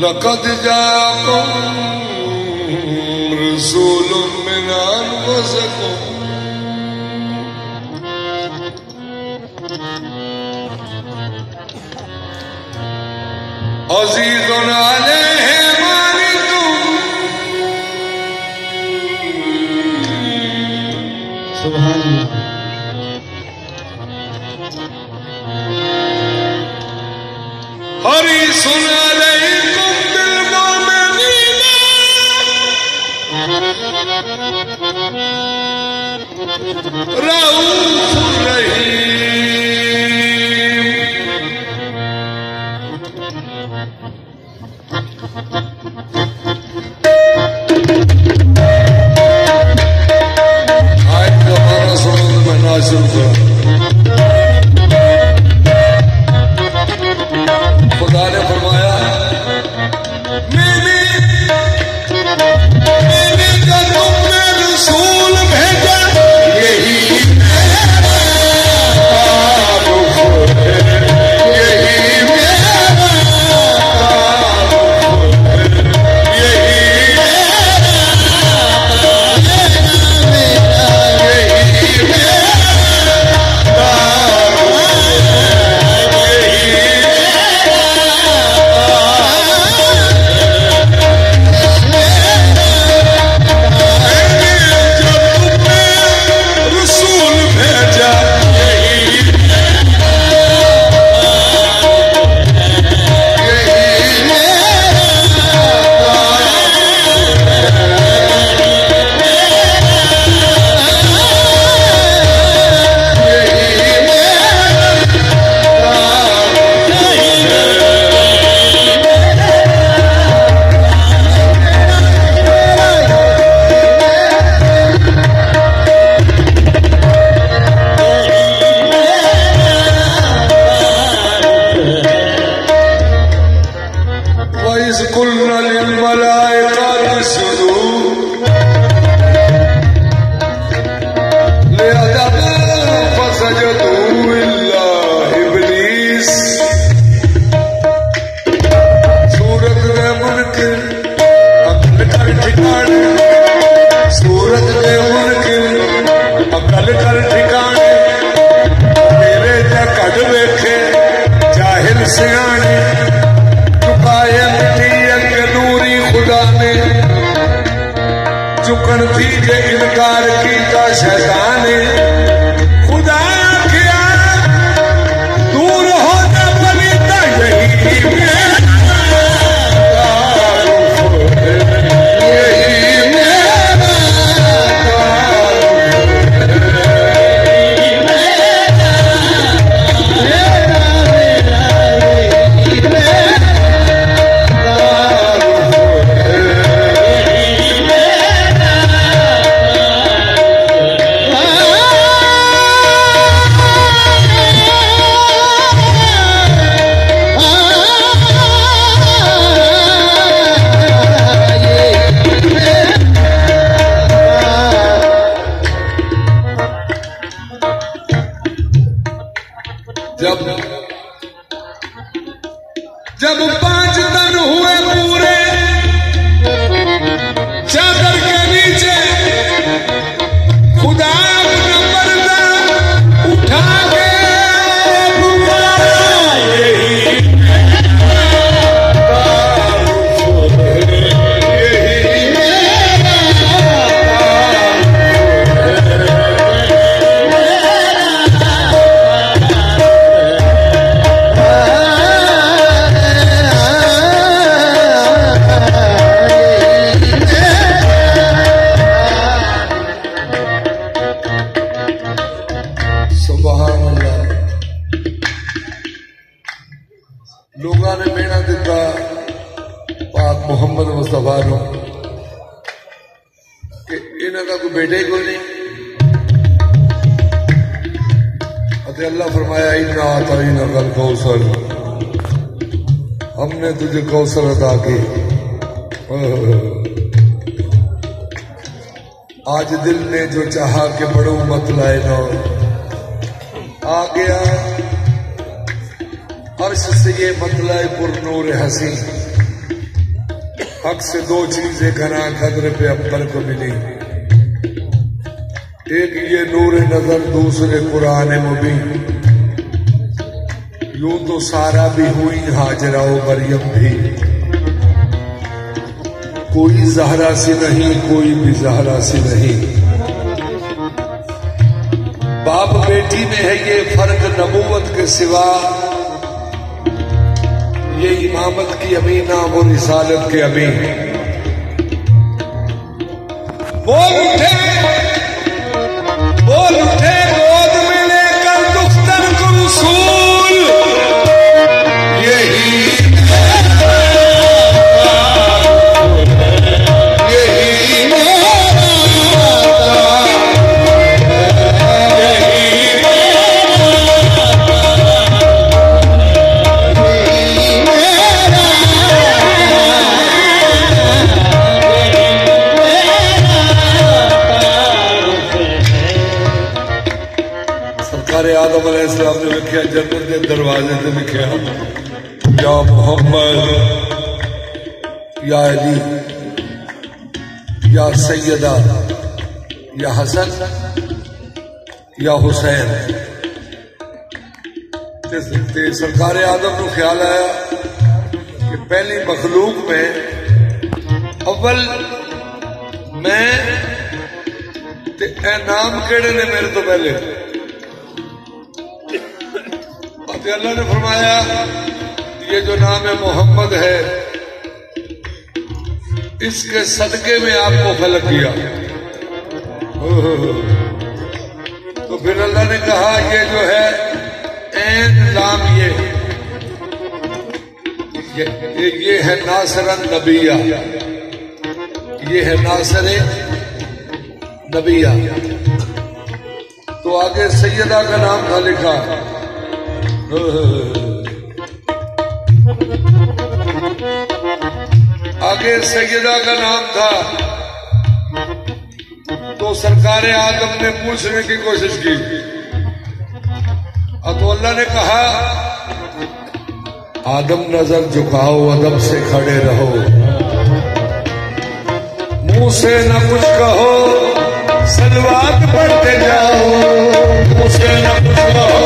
लक़द जाअकुम रसूलुम मिन अनफुसिकुम अज़ीज़ुन अलैहि मा अनित्तुम। सुभान अल्लाह। हरीसुन अलैकुम बिल मुमिनीना रऊफ़ुर रहीम। आयत का माना सुनो तो मैं नाज़िल हुआ। खुदा ने फरमाया मैंने जब तुमने रसूल भेजा यही चुकन थी के इनकार किया शैतान खुदा किया दूर हो जा बलिता यही जब 5 दिन हुए पूरे चादर के नीचे खुदा अपना पर्दा उठा के लोगों ने मेहना दिता पाक मुहम्मद मुस्तफा नूं कि इन्हां दा कोई बेटा ही कोई नहीं। अल्लाह फरमाया इन्ना आतैना कल कौसर, हमने तुझे कौसर अदा की। आज दिल ने जो चाहा कि बड़ो मत लाए ना आ गया अर्श से ये मतलाए पुर नूर हसी हक से दो चीजें घना कदर पे अब्बर को मिली, एक ये नूर नजर, दूसरे कुरान मुबीन। यूं तो सारा भी हुई हाजरा व मरियम भी, कोई जहरा सी नहीं, कोई भी जहरा सी नहीं। बाप बेटी में है ये फर्क नबूवत के सिवा, ये इमामत की अमीना वो रिसालत के अमीन। बोल उठे गोद में लेकर दुख्तर को रसूल, यही आदम अलैहिस्सलाम ने लिखा, जन्नत के दरवाजे से लिखा, या मोहम्मद, या अली, या सैयदा, या हसन, या हुसैन। सरकार आदम को ख्याल आया कि पहली मखलूक में अव्वल मैं ते नाम केड़े ने मेरे तो पहले। अल्लाह ने फरमाया ये जो नाम है मोहम्मद है, इसके सदके में आपको खलक किया। तो फिर अल्लाह ने कहा ये जो है ऐन लाम, ये है नासरन नबिया, ये है नासर नबिया। तो आगे सैयदा का नाम था लिखा, आगे सैयदा का नाम था। तो सरकार आदम ने पूछने की कोशिश की, तो अल्लाह ने कहा आदम नजर झुकाओ, अदब से खड़े रहो, मुंह से न कुछ कहो, सलवात पढ़ते जाओ, मुंह से न कुछ कहो,